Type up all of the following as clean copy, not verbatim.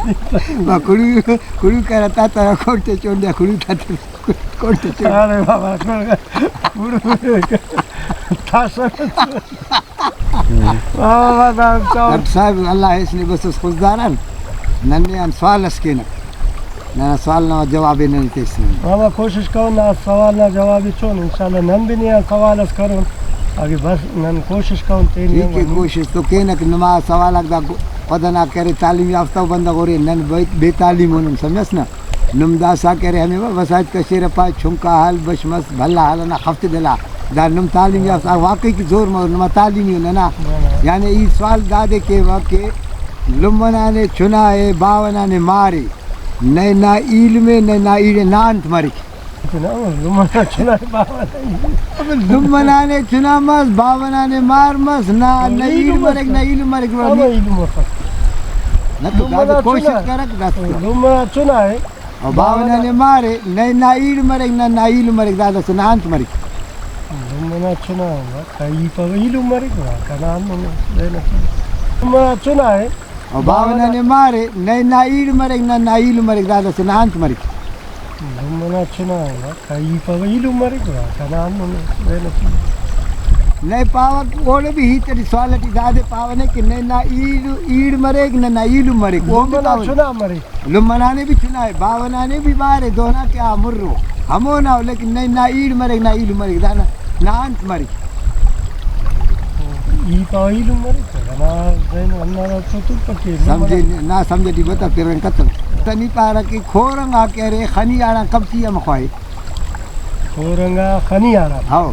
Ma kuru kara tata korte chonda kuru tata korte chonda. अरे बाबा बुढ़ू अब साहब अल्लाह इसने बस उस खुशदारन नन्हे अन सवाल स्किन ना सवाल ना जवाब नहीं तेसी बाबा कोशिश करो ना सवाल ना जवाब छो इंशाल्लाह नन भी नहीं सवाल करो आगे बस नन कोशिश करो तेरी ठीक है कोशिश तो के ना नमाज सवाल दा पता ना करे तालीम याफ्ता बंदा गोरे नन बेतालीम होन समझस ना नुमदा सा करे हमें वसात कशेर पा छुमका हाल बशमस भला हाल ना खफ्ते दला दा नुम तालीम याफ्ता वाकई की जोर में नुमा तालीम हो ना यानी ई सवाल दादे के वाके लुमना ने चुना है बावना ने मारे नए ना ईल में नए ना ईले नांत मरी लुमना ने चुना मस बावना ने मार मस ना ईल मरे ना ईल मरे ना तो दादा कोशिश करक दादा लुमना चुना है और बावना ने मारे नए ना ईल मरे ना ईल मरे दादा से नांत मरी लुमना चुना है कई पर ईल मरे का नाम लेना लुमना चुना है और बावना ने मारे नए ना ईल मरे ना ईल मरे दादा से नांत मरी लुमना चुना है कई पर ईल मरे का नाम लेना नए पावक ओले भी ही तेरी सवालटी दादे पावने कि नए ना ईड़ मरे ना ईल मरे वो लुमना चुना मरे लुमना ने भी चुना है बावना ने भी मारे दोना क्या मुर्रो हमो ना लेकिन नए ना ईड़ मरे ना ईल मरे दाना नांत मरी ई पाइल मरे ना जैन अन्ना चतुर पके समझे ना समझे दी बता फिर कतल तनी पारा की खोरंगा कह रे खनी आना कब किया मखवाई खोरंगा खनी आना हां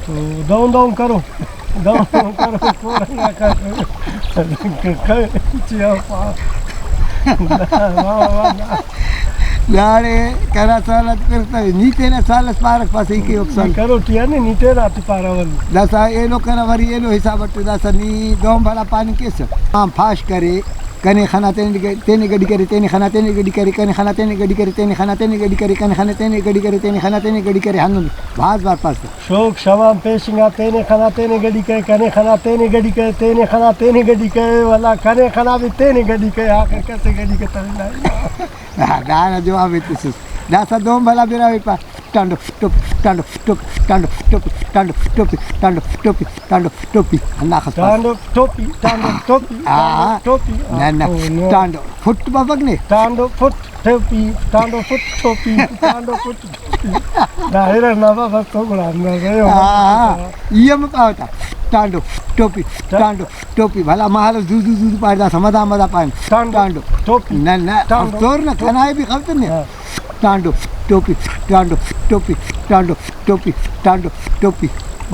तो दाऊं दाऊं करो खोरंगा का चिया पा यारे करा सालत करता नीचे ना सालस पारक पास ही के ऑप्शन करो टिया ने नीचे रात पारावल दसा एलो करा वरी एलो हिसाब बट दसा नी दोम भला पानी केस हम फाश करे कने खाना तेने गडी करे तेने खाना तेने गडी करे कने खाना तेने गडी करे तेने खाना तेने गडी करे कने खाना तेने गडी करे तेने खाना तेने गडी करे हनु भाज बार पास शोक शवाम पेशिंगा तेने खाना तेने गडी करे कने खाना तेने गडी करे तेने खाना तेने गडी करे वाला कने खाना भी तेने गडी करे आखिर कैसे गडी के तले गाना जवाब है तो दासा दोम भला बेरा वे पा stand stop stand stop stand stop stand stop stand stop stand stop ना खस स्टैंड टोपी ना ना स्टैंड फुट बाबक ने स्टैंड फुट टोपी स्टैंड फुट टोपी स्टैंड फुट दाहिर ना बाबा तो बड़ा ना गयो ये मत आवता स्टैंड टोपी भला महल जू पाड़ा समदा मदा पान स्टैंड टोपी ना ना तोर ना खाना भी खलत ने स्टैंड टोपी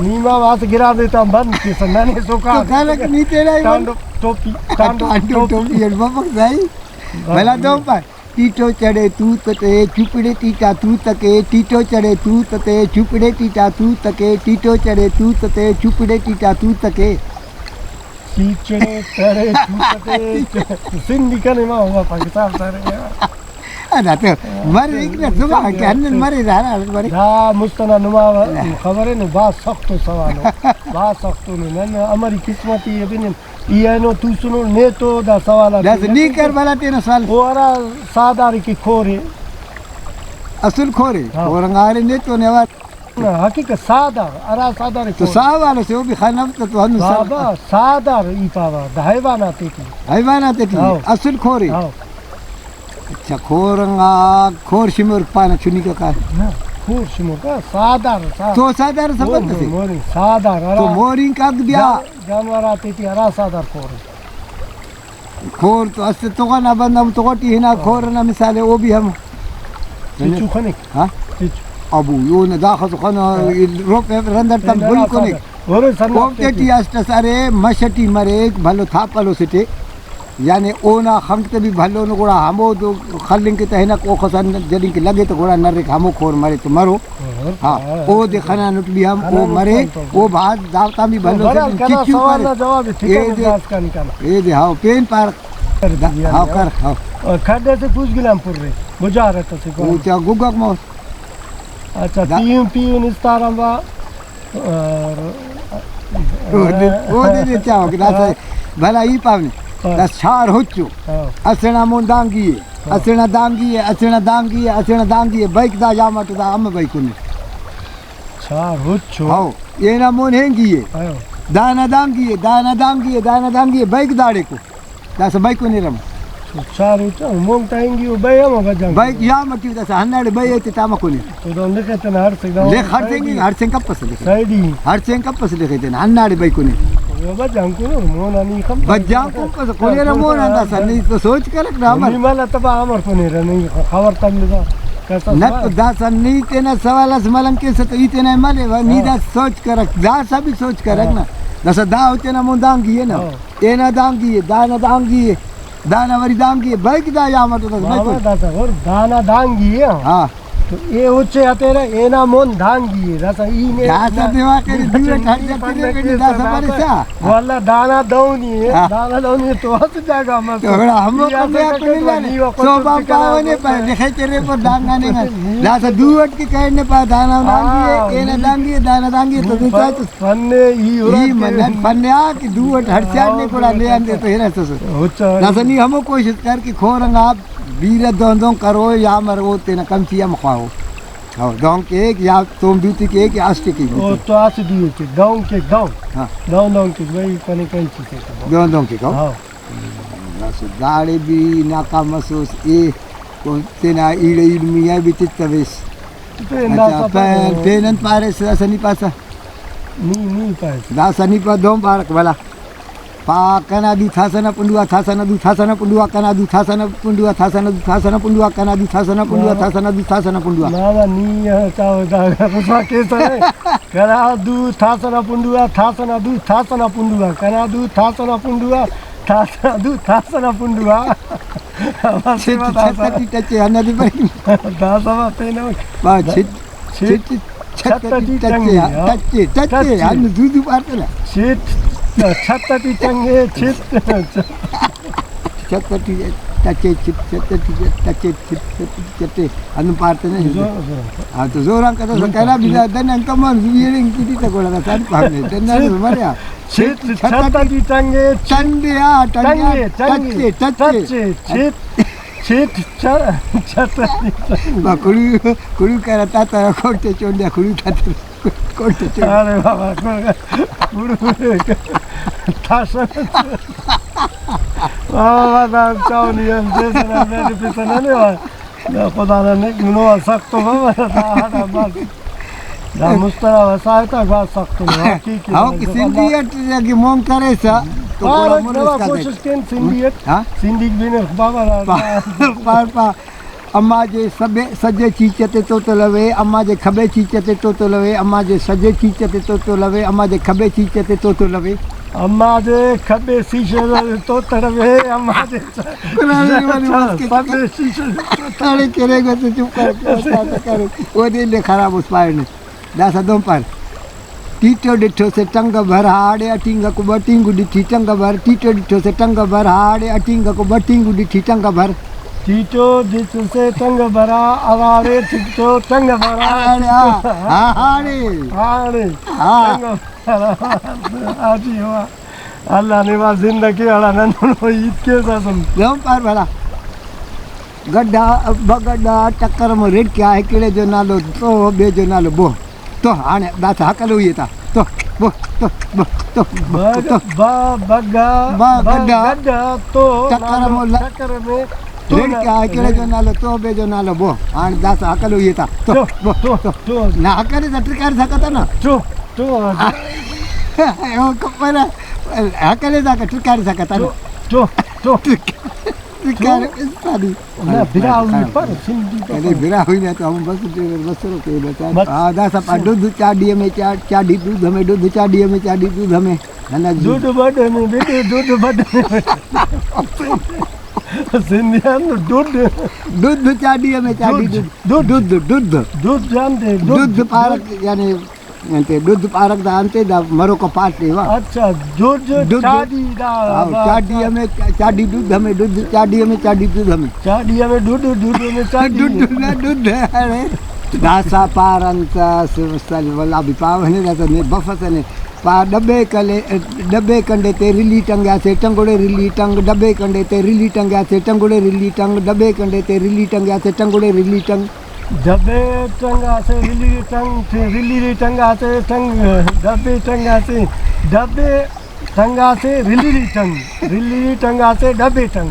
नीमा वास गिरा देता बंद की सन्नाने सोका तो खाना नहीं तेरा स्टैंड टोपी टोपी ये बाबक भाई भला दो पर टीटो चढ़े तू तते चुपड़े टीटा तू तके टीटो चढ़े तू तते चुपड़े टीटा तू तके टीटो चढ़े तू तते चुपड़े टीटा तू तके टीचड़े चढ़े तू तके सिंधी कने मा हुआ पाकिस्तान सारे अदा तो मरे एक ना सुबह के अन्न मरे रहा मरे हां मुस्तना नुमा खबर है न बा सख्त सवाल बा सख्त न हमारी किस्मत ये भी ये नो तू सुनो ने तो दा सवाल दस नी कर वाला तेरा सवाल ओरा सादार की खोरे असल खोरे औरंगारे ने तो नेवा हकीकत सादार अरा सादार तो सावाल से वो भी खाना तो हम बाबा सादार ई पावा हैवान आते की असल खोरे अच्छा खोरंगा खोर शिमर पाना चुनी का खोर शिमर का सादार तो सादार सबक से मोरी सादार तो मोरिंग का दिया जानवर आती थी अरा सादार खोर तो अस तो का ना बंदा तो कोटी है ना खोर ना मिसाल है वो भी हम चुचू खने हां अबू यो न दाखल तो खाना रोप रंदर तम बिल्कुल नहीं और सन्ना कोपटी अष्ट सारे मशटी मरे भलो थापलो सिटे यानी ओना खंगते भी भलो न गोड़ा हमो तो खलिंग के तहना को खसन जदी के लगे तो गोड़ा नरे हमो खोर मरे तो मरो हां ओ देखना नट भी हम वो मरे वो भात दावता भी भलो चिचू सवाल जवाब ठीक है बात का निकाला ए दे हां पेन पार हां कर हां खड्डे से पूछ गिलामपुर रे बुझारत से को ऊंचा गुगक मो अच्छा पीयू निस्तारंबा वो दे चाहो कि भला ई पावने das char huchu asena mon dangi asena dangi bike da yamatu da am bike ne char huchu hau yena mon hengi dana dangi bike dade ko das bike ne ram char huchu mon tangi bayama bajang bike yamatu das hannade bayete tamako ne to don lekete na har se le har sen kapas le saidi har sen kapas le khete hannade bike ne bajang ko mon ani kham bajang ko pas ko ne mon anda sani to soch कर ना ni mala taba amar ko ne rani khabar tamne da कैसा न दास नी तेना सवालस मलंग के से तो इतना मले नी दास सोच कर दास भी सोच कर ना दस दा होते ना मुंदांगी है ना एना दांगी दाना वरी दांगी बाइक दा या मत तो बाबा दास और दाना दांगी है हां तो ये उच्चे तेरा एना मोन दांगी दास ई ने दास देवा के दूर खड़ जाते के दास परसा वाला दाना दौनी है दाना दौनी तो हट जाएगा मत तो हम को अपने लाने सो बाप पावने पर लिखे तेरे पर दाना नहीं दास दूवट के कहने पर दाना दांगी है एना दाना दांगी तो दूसरा तो फन्ने ई मन फन्ने की दूवट हड़चाने को ले आंदे तो हेरा तो उच्चा दास नी हम कोशिश कर कि खोरंग आप बीर दों करो या मर वो तेना कम चिया मखाओ हां दों के या तुम दूती के या आस्ते की ओ तो आस दिए के गांव के गांव हां गांव के वही कने कहीं चीज है दों के गांव हां बस गाड़ी भी नाका महसूस ए को तेना ईड़े मिया भी चित्तवेस तो ना पेनन पारे सनी पासा नी पाए दासनी पर दों पारक वाला पा कना दू थासना पुंडुआ थासना दू थासना पुंडुआ कना दू थासना पुंडुआ थासना दू थासना पुंडुआ कना दू थासना पुंडुआ थासना दू थासना पुंडुआ ना नी है चाव दागा पुछा केस है करा दू थासना पुंडुआ थासना दू थासना पुंडुआ कना दू थासना पुंडुआ थासना दू थासना पुंडुआ छत्ती टचे अनदी पर दासवा तेनो बा छिट छत्ती टचे अन दूध पारतला छिट छत्ती टंगे छिट छत्ती टचे टचे अन पारतने हां तो जोरां का तो कहला बिना दन कमन वियरिंग किती तकोला सारी पावने त्यांना मर्या छिट छत्ती टंगे चंदिया टचे छिट छत्ती कुळू करता तर कोणते चोंड्या कुळू खाते कोणते चोंड्या अरे बाबा कुळू थासन बाबा चावनी हम जैसे ना मेरे पिता ने ना खुदा ने नो सकतो बाबा बस ना मुस्तरा वसायता बात सकतो की हां कि सिंडियट की मोंग करे सा तो कोला मन कोशिश केन सिंडियट हां सिंडिक बिने बाबा पार अम्मा जे सजे चीचते तो लवे अम्मा जे खबे चीचते तो लवे अम्मा जे सजे चीचते तो लवे अम्मा जे खबे चीचते तो लवे अम्मा जे खबे शीशे तो लवे अम्मा जे खबे शीशे ताले करेगा तो चुप कर वो दिन ले खराब उस पार ने दासा दो पार टीटो डिठो से टंग भर हाड़े अटिंग को बटिंग डिठी टंग भर टीटो डिठो से टंग भर हाड़े अटिंग को बटिंग डिठी टंग भर टीटो डिठ से टंग भरा अवारे टीटो टंग भरा हाड़े आजी हुआ अल्लाह ने वाला जिंदगी वाला नन्नो ईद के सासम दो पार भला गड्ढा बगड्ढा टक्कर में रेड क्या है केले जो नालो तो बे जो नालो बो तो हाने दास हकलो येता तो बो तो गड्ढा तो टक्कर में रेड क्या है केले जो नालो तो बे जो नालो बो हाने दास हकलो येता तो ना हकले जटकार सकता ना तो ओ कपरा हकले जा टकार सकता ना तो टकार सादी ना बिरा हुई पर सिंधी अरे बिरा हुई ना तो हम बस रोके बता हां दास अपन दूध चाडी में चाडी दूध हमें दूध चाडी में चाडी दूध हमें ना दूध बड़े में बेटे दूध बड़े सिंधियन दूध चाडी में चाडी दूध जानते दूध पारक यानी अंते दूध पारक दा अंते दा मरो को पाट लेवा अच्छा दूध चाडी दा चाडी में चाडी दूध हमें दूध चाडी में चाडी दूध हमें चाडी में दूध में चाडी दूध अरे दासा पारंता सुसल वाला भी पावने दासा ने बफस ने डबे कंडे ते रिली टंग्या से टंगोड़े रिली टंग डबे कंडे ते रिली टंग्या से टंगोड़े रिली टंग डबे कंडे ते रिली टंग्या से टंगोड़े रिली टंग डब्बे टंगा से रिली टंग फिर रिली टंगा से टंग डब्बे टंगा से डब्बे टंगा से रिली टंगा से डब्बे टंग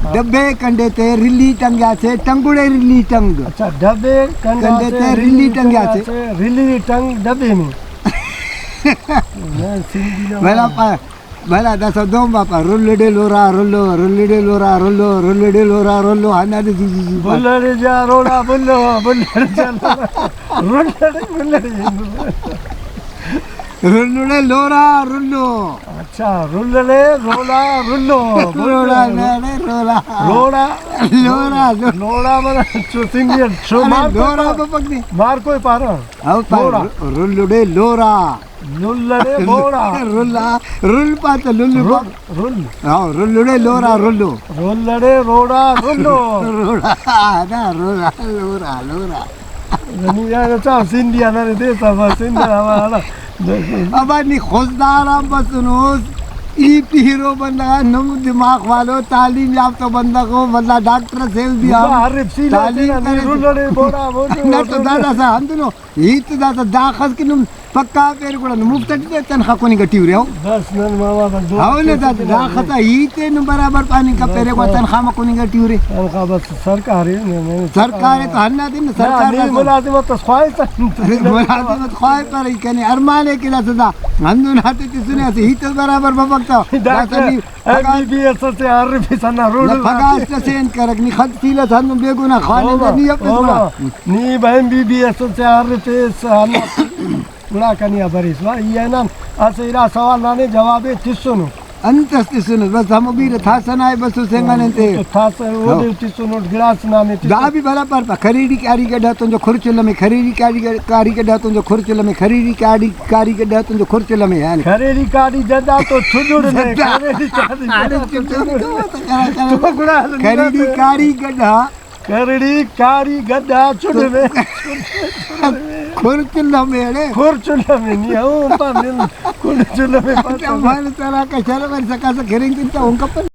डब्बे कंडे ते रिली टंग्या से टंगोड़े रिली टंग अच्छा डब्बे कंडे ते रिली टंग्या से रिली टंग डब्बे में मैं सिंधी ना भला दस दो बापा रोल्ले लोरा रोल्लो रोल्ले लोरा रोल्लो रोल्ले लोरा रोल्लो हाना दे जी बोलरे जा रोड़ा बोलो बोलरे जा रोल्ले रोल्ले लोरा रोल्लो अच्छा रोल्ले रोला रोल्लो रोला ने रोला रोड़ा लोरा लोड़ा बना सिंधी छो मार लोरा पकड़ी मार कोई पारा आओ पारा रोल्ले लोरा लुल्लड़े बोड़ा रुल्ला रुल पात लुल्लू रुल आओ रुल्लुड़े लोरा रुल्लू रोल्लड़े रोड़ा रुल्लो रोड़ा ना रोला लोरा लोरा नहीं यार अच्छा सिंधी आना रे दे सब सिंधी हमारा अब नहीं खुशदारा बसनोस ई पीरो बंदा नम दिमाग वालो तालीम याफ्ता बंदा को बंदा डॉक्टर सेल दिया अरे तालीम रुल्लड़े बोड़ा बोलो ना तो दादा सा हम दोनों ही तो दादा दाखस के नुम पक्का पेर को मुफ्त तनखा को नहीं गटी रहे हो बस नन मामा बस दो हाउ ने दादा दाखता ही ते नु बराबर पानी का पेरे को तनखा में को नहीं गटी रहे तनखा बस सरकार है सरकार है तो हन्ना दिन सरकार नहीं मुलाजिमत तो ख्वाहिश मुलाजिमत ख्वाहिश पर ही कहने अरमान है कि सदा हंदू नाते की सुने से ही तो बराबर बबकता एमबीबीएस से आरबी सना रोड फगास सेन करक नि खत सीला हंदू बेगुना खाने नहीं अपने नी एमबीबीएस से आरबी सना उड़ा कनिया बरिस वा ये ना असेरा सवाल नाने जवाबे तिसुनु अंतस तिसुनु बस हम भी था सनाए बस सेंगने ते था वो तिसुनु गिलास नाने दा भी भला पर खरीदी कारी के डातो जो खुरचल में खरीदी कारी के डातो जो खुरचल में खरीदी कारी के डातो जो खुरचल में है खरीदी कारी जदा तो छुजुड़ ने खरीदी कारी गड्ढा करड़ी कारी गड्ढा छुड़ में खुरचुल्ला में खुरचुल्ला में नहीं हूँ पर खुरचुल्ला में अच्छा माल चला का चला मैं सका से घेरेंगे तो उनका